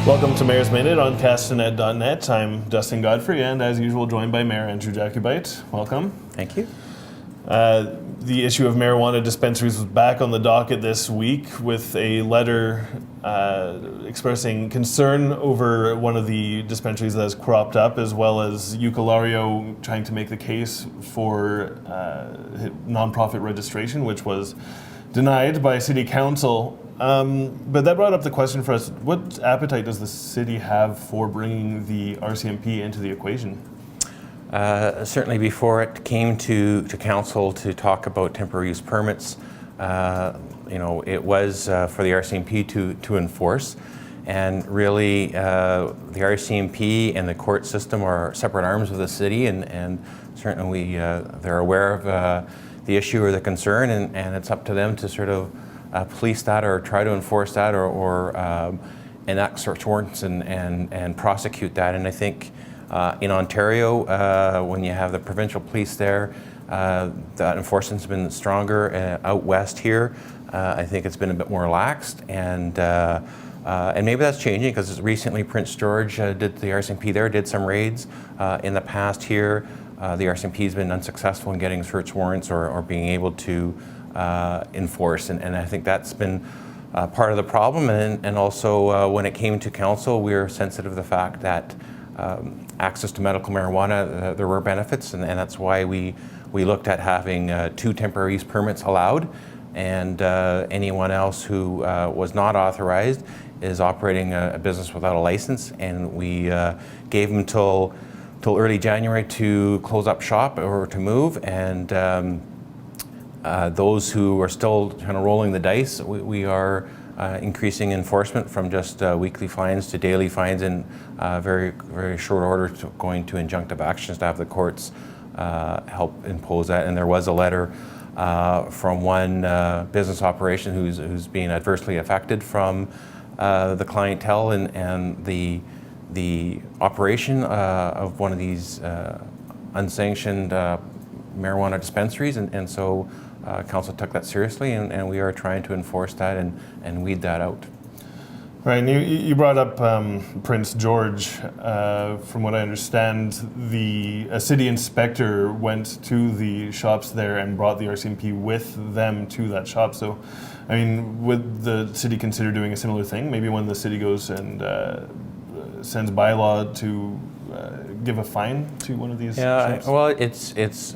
Welcome to Mayor's Minute on castanet.net. I'm Dustin Godfrey, and as usual, joined by Mayor Andrew Jakubeit. Welcome. Thank you. The issue of marijuana dispensaries was back on the docket this week with a letter expressing concern over one of the dispensaries that has cropped up, as well as Ucalario trying to make the case for nonprofit registration, which was denied by City Council. But that brought up the question for us, what appetite does the city have for bringing the RCMP into the equation? Certainly before it came to council to talk about temporary use permits, it was for the RCMP to enforce. And really, the RCMP and the court system are separate arms of the city, and certainly they're aware of the issue or the concern, and it's up to them to sort of police that or try to enforce that or enact search warrants and prosecute that. And I think in Ontario, when you have the provincial police there, that enforcement's been stronger. Out west here, I think it's been a bit more relaxed, and maybe that's changing because recently Prince George the RCMP there did some raids. In the past here, the RCMP has been unsuccessful in getting search warrants or being able to enforce, and I think that's been part of the problem. And also when it came to council, we were sensitive to the fact that access to medical marijuana, there were benefits, and that's why we looked at having 2 temporary use permits allowed, and anyone else who was not authorized is operating a business without a license, and we gave them till early January to close up shop or to move, and those who are still kind of rolling the dice, we are increasing enforcement from just weekly fines to daily fines in very, very short order, to going to injunctive actions to have the courts help impose that. And there was a letter from one business operation who's being adversely affected from the clientele and the operation of one of these unsanctioned marijuana dispensaries, and so council took that seriously, and we are trying to enforce that and weed that out. Right, and you brought up Prince George. From what I understand, a city inspector went to the shops there and brought the RCMP with them to that shop. So, I mean, would the city consider doing a similar thing? Maybe when the city goes and sends bylaw to give a fine to one of these shops? Well, it's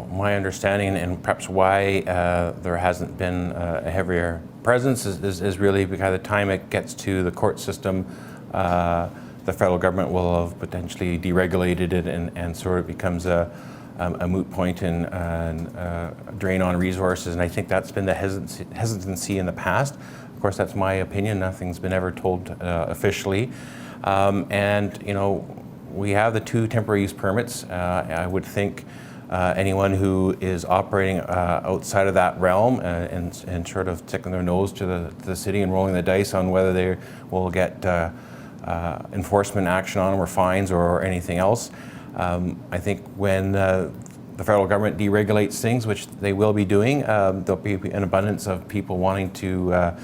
my understanding, and perhaps why there hasn't been a heavier presence is really because by the time it gets to the court system, the federal government will have potentially deregulated it, and sort of becomes a moot point and a drain on resources. And I think that's been the hesitancy in the past. Of course, that's my opinion. Nothing's been ever told officially. We have the 2 temporary use permits. I would think anyone who is operating outside of that realm and sort of sticking their nose to the city and rolling the dice on whether they will get enforcement action on them or fines or anything else. I think when the federal government deregulates things, which they will be doing, there'll be an abundance of people wanting to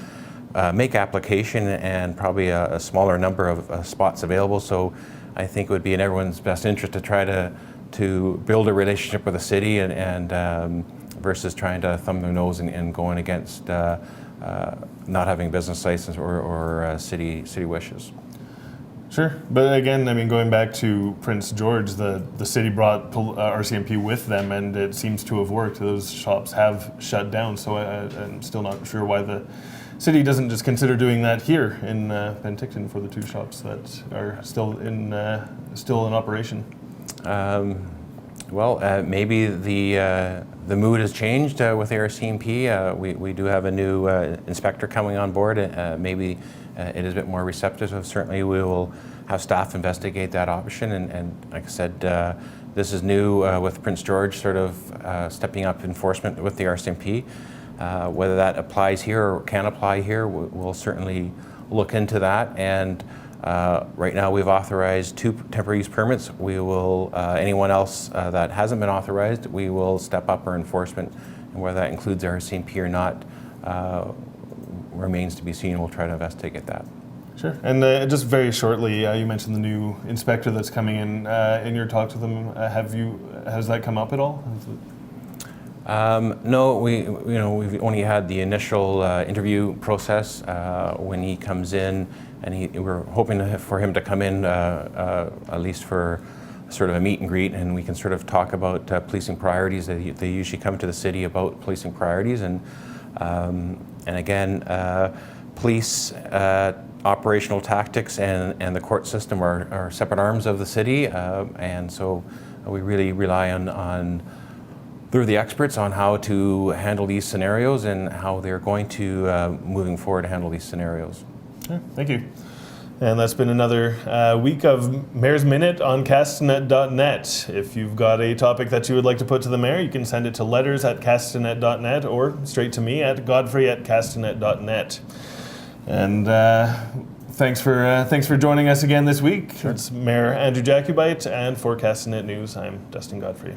make application, and probably a smaller number of spots available. So I think it would be in everyone's best interest to try to build a relationship with the city and versus trying to thumb their nose and going against not having a business license or city wishes. Sure, but again, I mean, going back to Prince George, the city brought RCMP with them, and it seems to have worked. Those shops have shut down, so I'm still not sure why the city doesn't just consider doing that here in Penticton for the 2 shops that are still in operation. Maybe the mood has changed with RCMP. We do have a new inspector coming on board. Maybe it is a bit more receptive. Certainly, we will have staff investigate that option. And like I said, this is new with Prince George sort of stepping up enforcement with the RCMP. Whether that applies here or can apply here, we'll certainly look into that. And right now we've authorized 2 temporary use permits. We will, anyone else that hasn't been authorized, we will step up our enforcement, and whether that includes RCMP or not remains to be seen. We'll try to investigate that. Sure. And just very shortly, you mentioned the new inspector that's coming in your talk to them. Has that come up at all? No, we've only had the initial interview process when he comes in, and we're hoping for him to come in at least for sort of a meet and greet, and we can sort of talk about policing priorities. They usually come to the city about policing priorities, and again, police operational tactics and the court system are separate arms of the city, and so we really rely on they're the experts on how to handle these scenarios and how they're going to, moving forward, handle these scenarios. Sure. Thank you. And that's been another week of Mayor's Minute on castanet.net. If you've got a topic that you would like to put to the mayor, you can send it to letters@castanet.net or straight to me at godfrey@castanet.net. And thanks for joining us again this week. Sure. It's Mayor Andrew Jakubeit, and for Castanet News, I'm Dustin Godfrey.